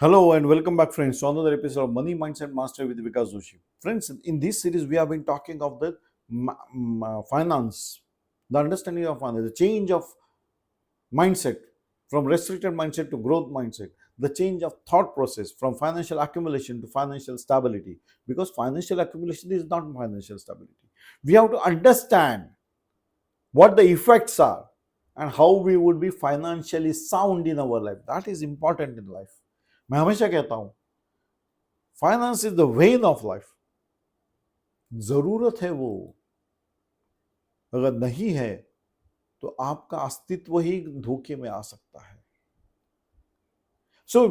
Hello and welcome back, friends, to another episode of Money Mindset Mastery with Vikas Joshi. Friends, in this series, we have been talking of the finance, the understanding of finance, the change of mindset from restricted mindset to growth mindset, the change of thought process from financial accumulation to financial stability. Because financial accumulation is not financial stability. We have to understand what the effects are and how we would be financially sound in our life. That is important in life. मैं हमेशा कहता हूं, finance is the when of life. जरूरत है वो, अगर नहीं है तो आपका अस्तित्व ही धोखे में आ सकता है. So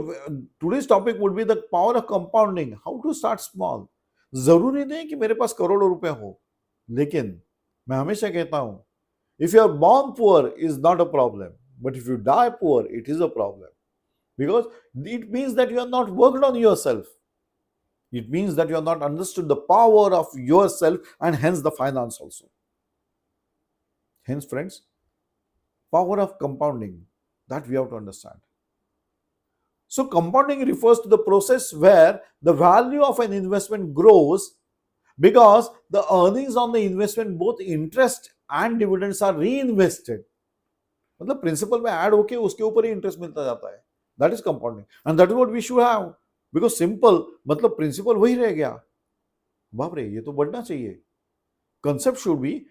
today's topic would be the power of compounding. How to start small. जरूरी नहीं कि मेरे पास करोड़ों रुपए हो, लेकिन मैं हमेशा कहता हूं, if you are born poor is not a problem, but if you die poor it is a problem, because it means that you are not worked on yourself. It means that you have not understood the power of yourself and hence the finance also. Hence, friends, power of compounding, that we have to understand. So, compounding refers to the process where the value of an investment grows because the earnings on the investment, both interest and dividends, are reinvested. मतलब principal में add होके उसके ऊपर ही interest मिलता जाता है. That is compounding and that is what we should have. Because simple मतलब प्रिंसिपल वही रह गया. बाप रे, ये तो बढ़ना चाहिए. कंसेप्ट शुड बी,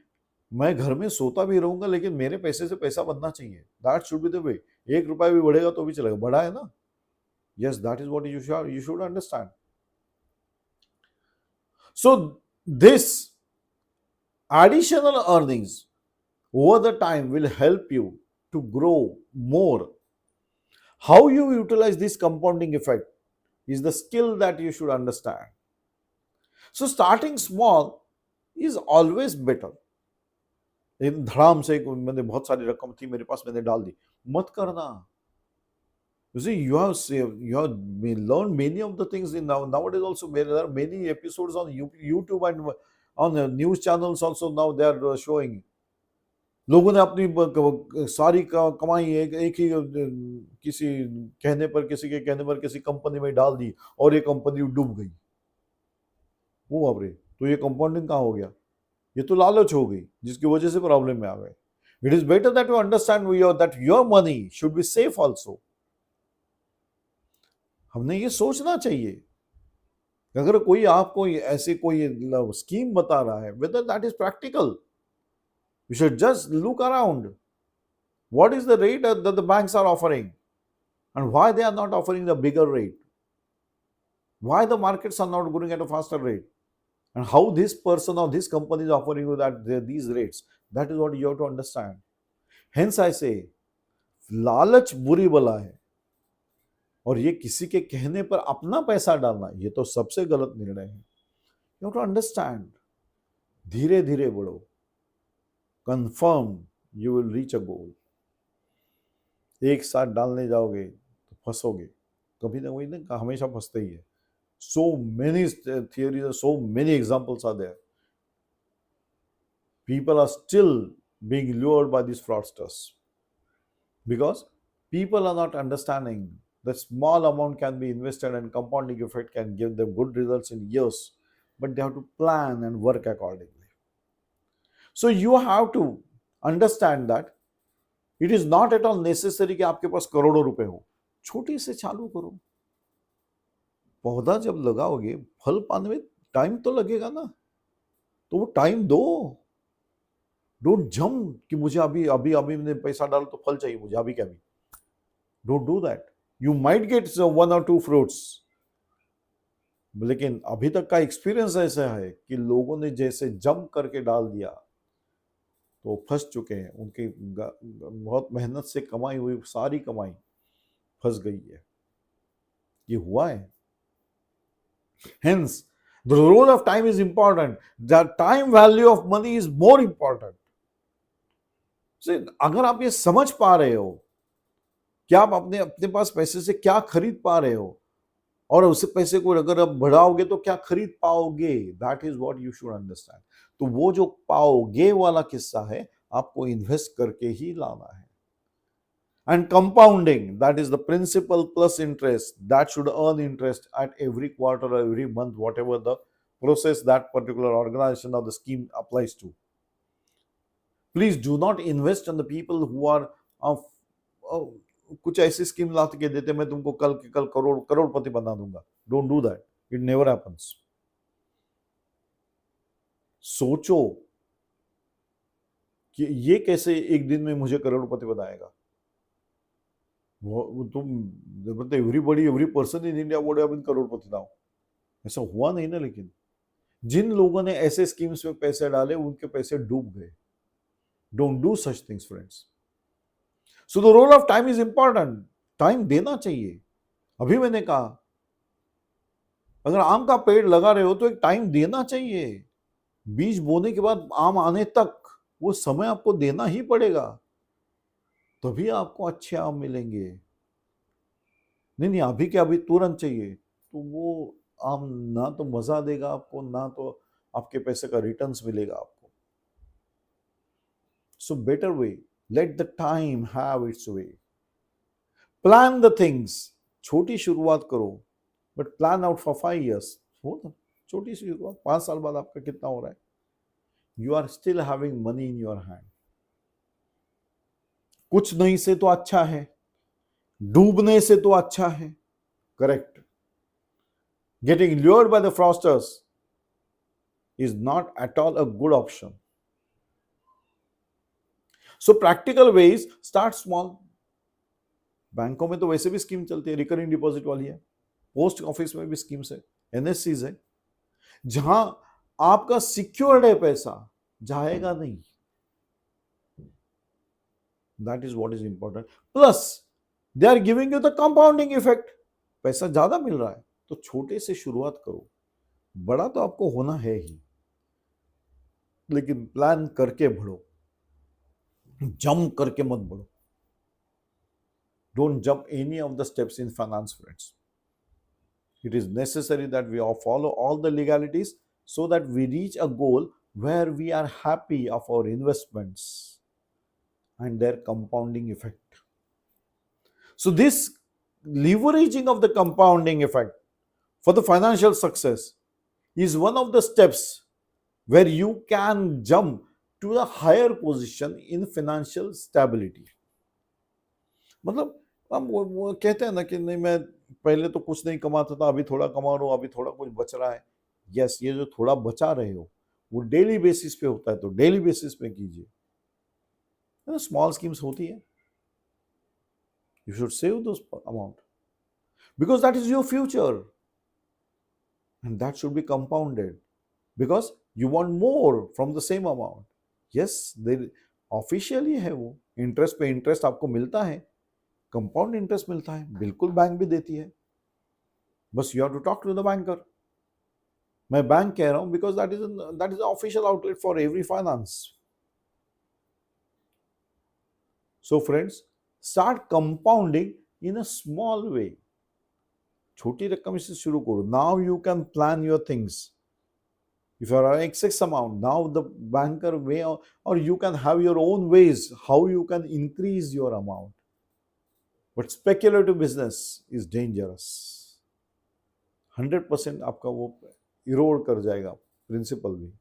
मैं घर में सोता भी रहूंगा लेकिन मेरे पैसे से पैसा बनना चाहिए. That should be the way. 1 रुपया भी बढ़ेगा तो भी चलेगा, बढ़ा है ना. Yes, that is what you should understand. So this additional earnings over the time will help you to grow more. How you utilize this compounding effect is the skill that you should understand. So starting small is always better. धड़ाम से मैंने बहुत सारी रकम थी मेरे पास, मैंने डाल दी, मत करना. You see, you have learned many of the things in nowadays also. There are many episodes on YouTube and on news channels also. Now they are showing. लोगों ने अपनी सारी कमाई एक ही किसी कहने पर, किसी के कहने पर किसी कंपनी में डाल दी और ये कंपनी डूब गई. वो बाप रे, तो ये कंपाउंडिंग कहाँ हो गया? ये तो लालच हो गई जिसकी वजह से प्रॉब्लम में आ गए. It is better that you understand that your money should be safe also. हमने ये सोचना चाहिए. अगर कोई आपको ऐसे कोई स्कीम बता रहा है, whether that is practical, you should just look around. What is the rate that the banks are offering and why they are not offering the bigger rate? Why the markets are not growing at a faster rate? And how this person or this company is offering you these rates? That is what you have to understand. Hence I say, लालच बुरी बला है और ये किसी के कहने पर अपना पैसा डालना, ये तो सबसे गलत निर्णय है. You have to understand. धीरे धीरे बढ़ो. Confirm you will reach a goal. एक साथ डालने जाओगे तो फंसोगे, कभी ना कभी ना हमेशा फंसते ही है. So many theories, so many examples are there. People are still being lured by these fraudsters because people are not understanding that small amount can be invested and compounding effect can give them good results in years, but they have to plan and work accordingly. So you have to understand that it is not at all necessary कि आपके पास करोड़ों रुपए हो. छोटी से चालू करो. पौधा जब लगाओगे, फल पाने में टाइम तो लगेगा ना, तो वो टाइम दो. डोंट जंप कि मुझे अभी अभी अभी मैंने पैसा डाल तो फल चाहिए मुझे अभी क्या भी. Don't do that. You might get 1 or 2 fruits, लेकिन अभी तक का एक्सपीरियंस ऐसा है कि लोगों ने जैसे जंप करके डाल दिया तो फंस चुके हैं. उनकी बहुत मेहनत से कमाई हुई सारी कमाई फंस गई है. ये हुआ है. Hence, the role of time is important. The time value of money is more important. So, अगर आप ये समझ पा रहे हो कि आप अपने पास पैसे से क्या खरीद पा रहे हो और उस पैसे को अगर आप बढ़ाओगे तो क्या खरीद पाओगे, that is what you should understand. तो वो जो पाओगे वाला किस्सा है, आपको इन्वेस्ट करके ही लाना है. And compounding, that is the principal plus interest, that should earn interest at every quarter or every month, whatever the process that particular organization or the scheme applies to. Please do not invest in the people who are कुछ ऐसी scheme ला के देते मैं तुमको कल के कल करोड़पति बना दूंगा. Don't do that, it never happens. सोचो कि ये कैसे एक दिन में मुझे करोड़पति बनाएगा. तुम everybody every person in India would have been करोड़पति नाउ. ऐसा हुआ नहीं ना. लेकिन जिन लोगों ने ऐसे स्कीम्स में पैसे डाले उनके पैसे डूब गए. Don't do such things friends. So the role of time is important. Time देना चाहिए. अभी मैंने कहा अगर आम का पेड़ लगा रहे हो तो एक टाइम देना चाहिए. बीज बोने के बाद आम आने तक वो समय आपको देना ही पड़ेगा, तभी आपको अच्छे आम मिलेंगे. नहीं अभी के अभी तुरंत चाहिए तो वो आम ना तो मजा देगा आपको, ना तो आपके पैसे का रिटर्न्स मिलेगा आपको. So better way, let the time have it's way. Plan the things. छोटी शुरुआत करो but plan out for 5 years. हो ना, छोटी सी शुरुआत. 5 साल बाद आपका कितना हो रहा है. You are still having money in your hand. कुछ नहीं से तो अच्छा है, डूबने से तो अच्छा है. Correct. Getting lured by the fraudsters is not at all a good option. So practical ways, start small. बैंकों में तो वैसे भी स्कीम चलती है, रिकरिंग डिपॉजिट वाली है. पोस्ट ऑफिस में भी स्कीम्स है, एनएससीज है, जहां आपका सिक्योर्ड है, पैसा जाएगा नहीं. That is what is important. Plus they are giving you the compounding effect. पैसा ज्यादा मिल रहा है तो छोटे से शुरुआत करो. बड़ा तो आपको होना है ही, लेकिन प्लान करके बढ़ो. जंप करके मत बढ़ो. Don't jump any of the steps in finance, friends. It is necessary that we all follow all the legalities so that we reach a goal where we are happy of our investments and their compounding effect. So this leveraging of the compounding effect for the financial success is one of the steps where you can jump to a higher position in financial stability. मतलब हम वो कहते हैं ना कि नहीं मैं पहले तो कुछ नहीं कमाता था, अभी थोड़ा कमा रहा हूँ, अभी थोड़ा कुछ बच रहा है. यस, ये जो थोड़ा बचा रहे हो वो डेली बेसिस पे होता है, तो डेली बेसिस पे कीजिए. स्मॉल स्कीम्स होती है. You should save those amount because that is your future and that should be compounded because you want more from the same amount. Yes, officially है वो. इंटरेस्ट पे इंटरेस्ट आपको मिलता है, कंपाउंड इंटरेस्ट मिलता है, बिल्कुल बैंक भी देती है. बस you have to talk to the banker. मैं बैंक कह रहा हूं because that is official outlet for every finance. So friends, start compounding in a small way. छोटी रकम से शुरू करो. Now you can plan your things. If you are earning excess amount, now the banker way, or you can have your own ways how you can increase your amount. But speculative business is dangerous. 100% आपका वो erode कर जाएगा principal भी.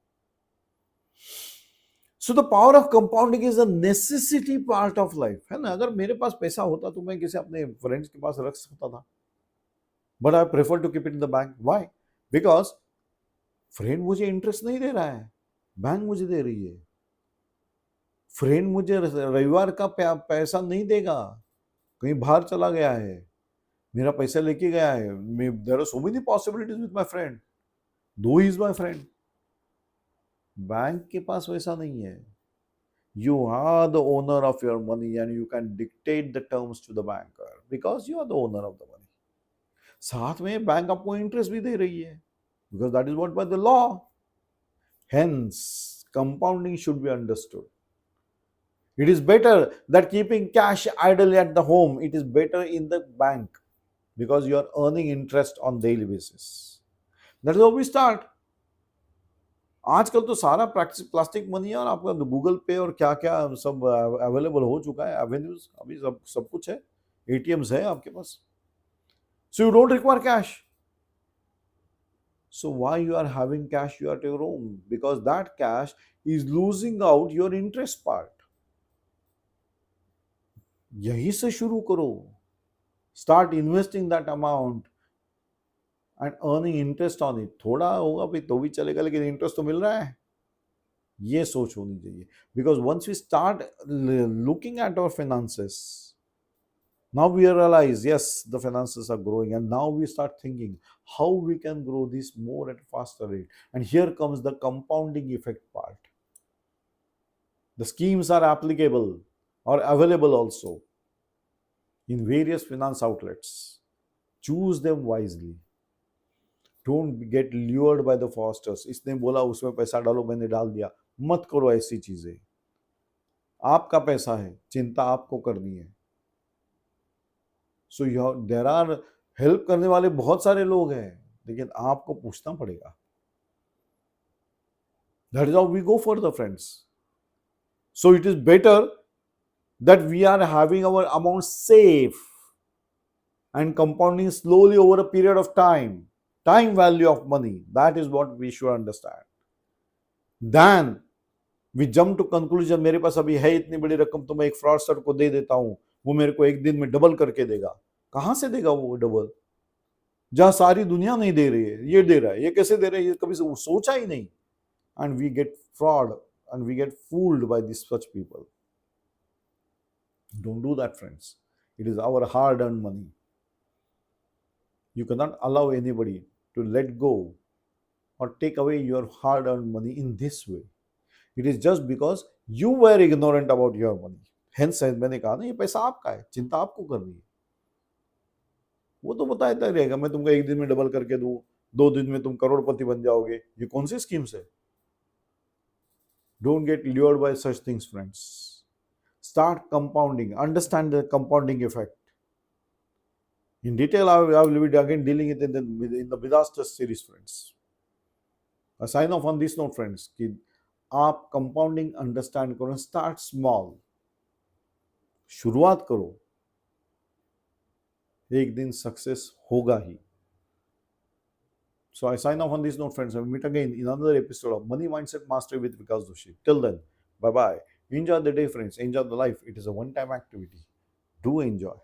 So the power of compounding is a necessity part of life. है ना. अगर मेरे पास पैसा होता तो मैं किसी अपने फ्रेंड्स के पास रख सकता था. But I prefer to keep it in the bank. Why? Because friend मुझे इंटरेस्ट नहीं दे रहा है, बैंक मुझे दे रही है. फ्रेंड मुझे रविवार का पैसा नहीं देगा, कहीं बाहर चला गया है, मेरा पैसा लेके गया है. There are so many possibilities with my friend, though he is my friend. Bank के पास वैसा नहीं है. You are the owner of your money and you can dictate the terms to the banker because you are the owner of the money. साथ में bank आपको interest भी दे रही है because that is what by the law. Hence, compounding should be understood. It is better that keeping cash idle at the home. It is better in the bank because you are earning interest on daily basis. That is how we start. आजकल तो सारा plastic money है और आपका Google पे और क्या क्या सब अवेलेबल हो चुका है, एवेन्यूज अभी सब सब कुछ है, एटीएम्स है आपके पास, so you don't require cash. So why you are having cash you at your home? Because that cash is losing out your interest part. यहीं से शुरू करो. Start investing that amount and earning interest on it. थोड़ा होगा भी तो भी चलेगा, लेकिन इंटरेस्ट तो मिल रहा है. ये सोच होनी चाहिए. Because once we start looking at our finances, now we realize, yes, the finances are growing, and now we start thinking how we can grow this more at a faster rate. And here comes the compounding effect part. The schemes are applicable or available also in various finance outlets. Choose them wisely. Don't get lured by the fosters. इसने बोला उसमें पैसा डालो, मैंने डाल दिया. मत करो ऐसी चीजें. आपका पैसा है, चिंता आपको करनी है. सो देर आर हेल्प करने वाले बहुत सारे लोग हैं, लेकिन आपको पूछना पड़ेगा. That is how we go further, friends. So it is better that we are having our amount safe and compounding slowly over a period of time value of money. That is what we should understand. Then we jump to conclusion, मेरे पास अभी है इतनी बड़ी रकम तो मैं एक fraudster को दे देता हूं, वो मेरे को एक दिन में डबल करके देगा. कहां से देगा वो डबल, जहां सारी दुनिया नहीं दे रही है, ये दे रहा है. ये कैसे दे रहा है, ये कभी सोचा ही नहीं. And we get fraud and we get fooled by these such people. Don't do that, friends. It is our hard earned money. You cannot allow anybody to let go or take away your hard earned money in this way. It is just because you were ignorant about your money. Hence मैंने कहा ना, ये पैसा आपका है, चिंता आपको करनी है. वो तो बताता ही रहेगा, मैं तुमको एक दिन में डबल करके दूं, 2 दिन में तुम करोड़पति बन जाओगे. ये कौन सी स्कीम्स है? Don't get lured by such things, friends. Start compounding. Understand the compounding effect. In detail, I will be again dealing it in the Disaster series, friends. A sign off on this note, friends, कि आप compounding understand करो. Start small. शुरुआत करो. एक दिन success होगा ही. So I sign off on this note, friends. I will meet again in another episode of Money Mindset Mastery with Vikas Doshi. Till then, bye bye. Enjoy the day, friends. Enjoy the life. It is a one-time activity. Do enjoy.